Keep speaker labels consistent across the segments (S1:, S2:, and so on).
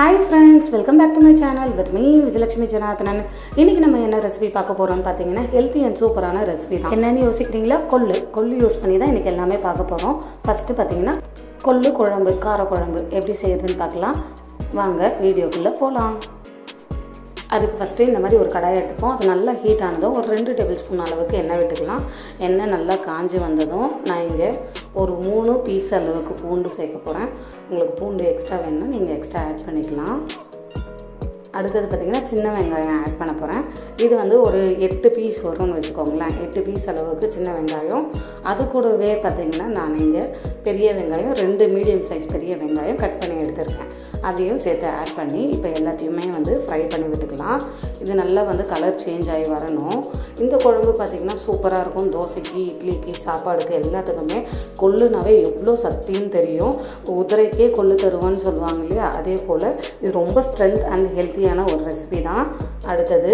S1: Hi friends, welcome back to my channel with me Vijayalakshmi Janathanan. இன்னைக்கு நம்ம என்ன recipe பார்க்க போறோம்னு பாத்தீங்கன்னா ஹெல்தி அண்ட் சூப்பரான ரெசிபி தான். என்னன்னு யோசிக்கிறீங்களா? கொள்ளு யூஸ் பண்ணி தான் இன்னைக்கு எல்லாமே பார்க்க போறோம். ஃபர்ஸ்ட் பாத்தீங்கன்னா கொள்ளு குழம்பு, கார குழம்பு எப்படி செய்யறதுன்னு பார்க்கலாம். வாங்க வீடியோக்குள்ள போலாம். அதுக்கு ஃபஸ்ட்டு இந்த மாதிரி ஒரு கடாயை எடுத்துப்போம். அது நல்லா ஹீட் ஆனதும் ஒரு 2 டேபிள் ஸ்பூன் அளவுக்கு எண்ணெய் விட்டுக்கலாம். எண்ணெய் நல்லா காஞ்சி வந்ததும் நான் இங்கே ஒரு 3 பீஸ் அளவுக்கு பூண்டு சேர்க்க போகிறேன். உங்களுக்கு பூண்டு எக்ஸ்ட்ரா வேணும்னா நீங்கள் எக்ஸ்ட்ரா ஆட் பண்ணிக்கலாம். அடுத்தது பார்த்திங்கன்னா சின்ன வெங்காயம் ஆட் பண்ண போகிறேன். இது வந்து ஒரு 8 பீஸ் வரும்னு வச்சுக்கோங்களேன். 8 பீஸ் அளவுக்கு சின்ன வெங்காயம். அது கூடவே பார்த்திங்கன்னா நான் இங்கே பெரிய வெங்காயம் 2 மீடியம் சைஸ் பெரிய வெங்காயம் கட் பண்ணி எடுத்துருக்கேன். அதையும் சேர்த்து ஆட் பண்ணி இப்போ எல்லாத்தையுமே வந்து ஃப்ரை பண்ணி விட்டுக்கலாம். இது நல்லா வந்து கலர் சேஞ்ச் ஆகி வரணும். இந்த குழம்பு பார்த்திங்கன்னா சூப்பராக இருக்கும். தோசைக்கு, இட்லிக்கு, சாப்பாடுக்கு எல்லாத்துக்குமே கொள்ளுனாவே எவ்வளோ சக்தின்னு தெரியும். உதிரைக்கே கொள்ளு தருவான்னு சொல்லுவாங்க இல்லையா, அதே போல் இது ரொம்ப ஸ்ட்ரென்த் அண்ட் ஹெல்த்தியான ஒரு ரெசிபி தான். அடுத்தது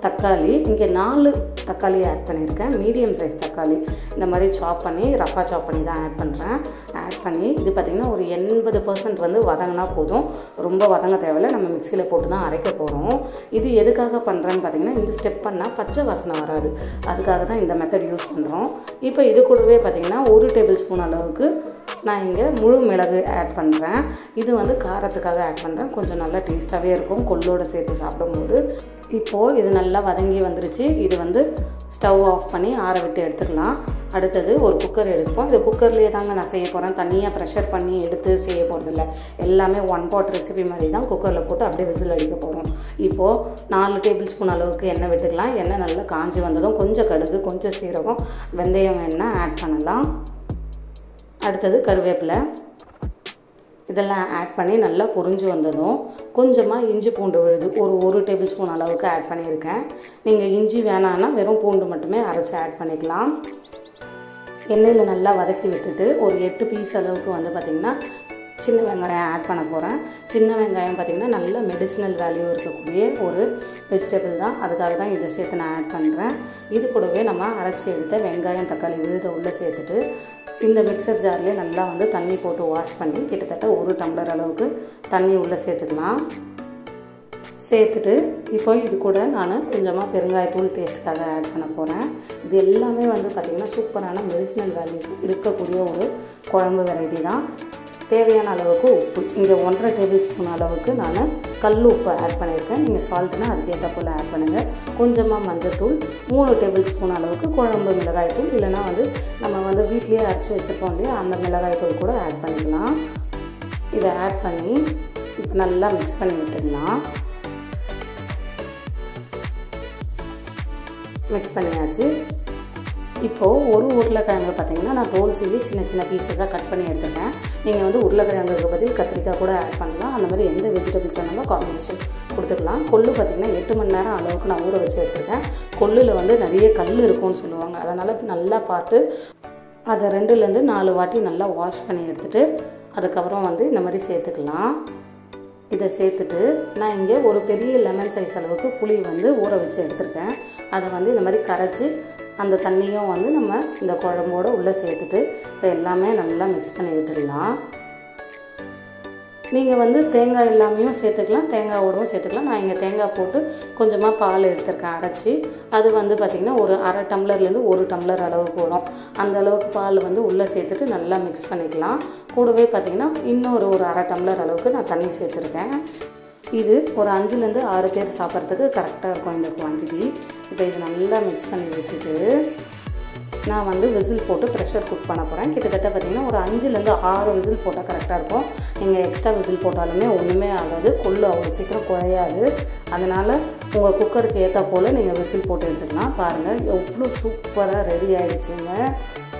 S1: தக்காளி, இங்கே 4 தக்காளி ஆட் பண்ணியிருக்கேன். மீடியம் சைஸ் தக்காளி இந்த மாதிரி சாப் பண்ணி ரஃபாக சாப் பண்ணி தான் ஆட் பண்ணுறேன். ஆட் பண்ணி இது பார்த்திங்கன்னா ஒரு 80% வந்து வதங்கினா போதும். ரொம்ப வதங்க தேவையில்லை. நம்ம மிக்சியில் போட்டு தான் அரைக்க போகிறோம். இது எதுக்காக பண்ணுறேன்னு பார்த்திங்கன்னா இந்த ஸ்டெப் பண்ணால் பச்சை வாசனை வராது. அதுக்காக தான் இந்த மெத்தட் யூஸ் பண்ணுறோம். இப்போ இது கூடவே பார்த்திங்கன்னா 1 டேபிள் ஸ்பூன் அளவுக்கு நான் இங்கே முழு மிளகு ஆட் பண்ணுறேன். இது வந்து காரத்துக்காக ஆட் பண்ணுறேன். கொஞ்சம் நல்லா டேஸ்ட்டாகவே இருக்கும் கொள்ளோடு சேர்த்து சாப்பிடும்போது. இப்போது இது நல்லா வதங்கி வந்துருச்சு. இது வந்து ஸ்டவ் ஆஃப் பண்ணி ஆற விட்டு எடுத்துக்கலாம். அடுத்தது ஒரு குக்கர் எடுத்துப்போம். இது குக்கர்லேயே தாங்க நான் செய்ய போகிறேன். தனியாக ப்ரெஷர் பண்ணி எடுத்து செய்ய போகிறதில்ல. எல்லாமே 1 பாட் ரெசிபி மாதிரி தான் குக்கரில் போட்டு அப்படியே விசில் அடிக்க போகிறோம். இப்போது 4 டேபிள் ஸ்பூன் அளவுக்கு எண்ணெய் விட்டுக்கலாம். எண்ணெய் நல்லா காஞ்சி வந்ததும் கொஞ்சம் கடுகு, கொஞ்சம் சீரகம், வெந்தயம் எண்ணெய் ஆட் பண்ணலாம். அடுத்தது கருவேப்பிலை இதெல்லாம் ஆட் பண்ணி நல்லா பொரிஞ்சு வந்ததும் கொஞ்சமாக இஞ்சி பூண்டு விழுது ஒரு டேபிள் ஸ்பூன் அளவுக்கு ஆட் பண்ணியிருக்கேன். நீங்கள் இஞ்சி வேணான்னா வெறும் பூண்டு மட்டுமே அரைச்சி ஆட் பண்ணிக்கலாம். எண்ணெயில் நல்லா வதக்கி விட்டுட்டு ஒரு 8 பீஸ் அளவுக்கு வந்து பார்த்திங்கன்னா சின்ன வெங்காயம் ஆட் பண்ண போகிறேன். சின்ன வெங்காயம் பார்த்திங்கன்னா நல்ல மெடிசினல் வேல்யூ இருக்கக்கூடிய ஒரு வெஜிடபிள் தான். அதுக்காக தான் இதை சேர்த்து நான் ஆட் பண்ணுறேன். இது கூடவே நம்ம அரைச்சி எடுத்த வெங்காயம், தக்காளி விழுத உள்ளே சேர்த்துட்டு இந்த மிக்சர் ஜார்லேயே நல்லா வந்து தண்ணி போட்டு வாஷ் பண்ணி கிட்டத்தட்ட 1 டம்ளர் அளவுக்கு தண்ணி உள்ளே சேர்த்துக்கலாம். சேர்த்துட்டு இப்போ இது கூட நான் கொஞ்சமாக பெருங்காயத்தூள் டேஸ்ட்டுக்காக ஆட் பண்ண போகிறேன். இது எல்லாமே வந்து பார்த்திங்கன்னா சூப்பரான மெடிசினல் வேல்யூ இருக்கக்கூடிய ஒரு குழம்பு வெரைட்டி தான். தேவையான அளவுக்கு உப்பு, இங்கே 1.5 டேபிள் ஸ்பூன் அளவுக்கு நான் கல் உப்பு ஆட் பண்ணியிருக்கேன். நீங்கள் சால்ட்னா அதுக்கேற்ற போல் ஆட் பண்ணுங்கள். கொஞ்சமாக மஞ்சத்தூள், 3 டேபிள் ஸ்பூன் அளவுக்கு குழம்பு மிளகாய்த்தூள், இல்லைனா வந்து நம்ம வந்து வீட்லேயே அரைச்சி வச்சுருப்போம் இல்லையா, அந்த மிளகாய்த்தூள் கூட ஆட் பண்ணிக்கலாம். இதை ஆட் பண்ணி இப்போ நல்லா மிக்ஸ் பண்ணி விட்டுடலாம். மிக்ஸ் பண்ணியாச்சு. இப்போது ஒரு உருளைக்கிழங்கு பார்த்திங்கன்னா நான் தோல் சீவி சின்ன சின்ன பீசஸாக கட் பண்ணி எடுத்துட்டேன். நீங்கள் வந்து உருளைக்கிழங்குக்கு பதில் கத்திரிக்காய் கூட ஆட் பண்ணலாம். அந்த மாதிரி எந்த வெஜிடபிள்ஸ் வேணாலும் காம்பினேஷன் கொடுத்துக்கலாம். கொள்ளு பார்த்திங்கன்னா 8 மணி நேரம் அளவுக்கு நான் ஊற வச்சு எடுத்துருக்கேன். கொள்ளில் வந்து நிறைய கல் இருக்கும்னு சொல்லுவாங்க. அதனால் நல்லா பார்த்து அதை 2லேருந்து 4 வாட்டி நல்லா வாஷ் பண்ணி எடுத்துகிட்டு அதுக்கப்புறம் வந்து இந்த மாதிரி சேர்த்துக்கலாம். இதை சேர்த்துட்டு நான் இங்கே ஒரு பெரிய லெமன் சைஸ் அளவுக்கு புளி வந்து ஊற வச்சு எடுத்துருக்கேன். அதை வந்து இந்த மாதிரி கரைச்சி அந்த தண்ணியும் வந்து நம்ம இந்த குழம்போடு உள்ளே சேர்த்துட்டு இப்போ எல்லாமே நல்லா மிக்ஸ் பண்ணி விட்டுடலாம். நீங்கள் வந்து தேங்காய் எல்லாமையும் சேர்த்துக்கலாம், தேங்காயோடவும் சேர்த்துக்கலாம். நான் இங்கே தேங்காய் போட்டு கொஞ்சமாக பால் எடுத்துருக்கேன் அரைச்சி. அது வந்து பார்த்திங்கன்னா ஒரு 1/2 டம்ளர்லேருந்து 1 டம்ளர் அளவுக்கு வரும். அந்த அளவுக்கு பால் வந்து உள்ளே சேர்த்துட்டு நல்லா மிக்ஸ் பண்ணிக்கலாம். கூடவே பார்த்திங்கன்னா இன்னொரு 1/2 டம்ளர் அளவுக்கு நான் தண்ணி சேர்த்துருக்கேன். இது ஒரு 5லேருந்து 6 பேர் சாப்பிட்றதுக்கு கரெக்டாக இருக்கும் இந்த குவான்டிட்டி. இப்போ இது நல்லா மிக்ஸ் பண்ணி விட்டுட்டு நான் வந்து விசில் போட்டு ப்ரெஷர் குக் பண்ண போகிறேன். கிட்டத்தட்ட பார்த்திங்கன்னா ஒரு 5லேருந்து 6 விசில் போட்டால் கரெக்டாக இருக்கும். நீங்கள் எக்ஸ்ட்ரா விசில் போட்டாலுமே ஒன்றுமே ஆகாது. கொள்ளு அவ்வளோ சீக்கிரம் குழையாது. அதனால் உங்கள் குக்கருக்கு ஏற்ற போல் நீங்கள் விசில் போட்டு எடுத்துக்கலாம். பாருங்கள் எவ்வளோ சூப்பராக ரெடி ஆகிடுச்சுங்க.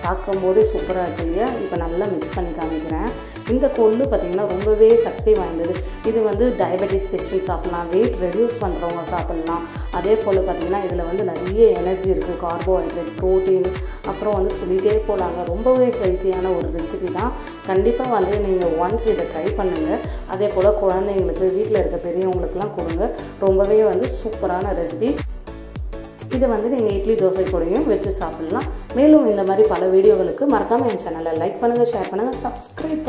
S1: பார்க்கும்போதே சூப்பராக இருக்கு இல்லையா. இப்போ நல்லா மிக்ஸ் பண்ணி காமிக்கிறேன். இந்த கொள்ளு பார்த்திங்கன்னா ரொம்பவே சக்தி வாய்ந்தது. இது வந்து டயபெட்டிஸ் பேஷண்ட் சாப்பிட்லாம், வெயிட் ரெடியூஸ் பண்ணுறவங்க சாப்பிட்லாம். அதே போல் பார்த்திங்கன்னா இதில் வந்து நிறைய எனர்ஜி இருக்குது, கார்போஹைட்ரேட், ப்ரோட்டீன், அப்புறம் வந்து சொல்லிகிட்டே போகலாங்க. ரொம்பவே ஹெல்த்தியான ஒரு ரெசிபி தான். கண்டிப்பாக வந்து நீங்கள் ஒன்ஸ் இதை ட்ரை பண்ணுங்கள். அதே போல் குழந்தைங்களுக்கு, வீட்டில் இருக்க பெரியவங்களுக்குலாம் கொடுங்க. ரொம்பவே வந்து சூப்பரான ரெசிபி. இதை வந்து நீங்கள் இட்லி, தோசை கூடயும் வச்சு சாப்பிட்லாம். மேலும் இந்த மாதிரி பல வீடியோகளுக்கு மறக்காமல் என் சேனலை லைக் பண்ணுங்கள், ஷேர் பண்ணுங்கள், சப்ஸ்கிரைப்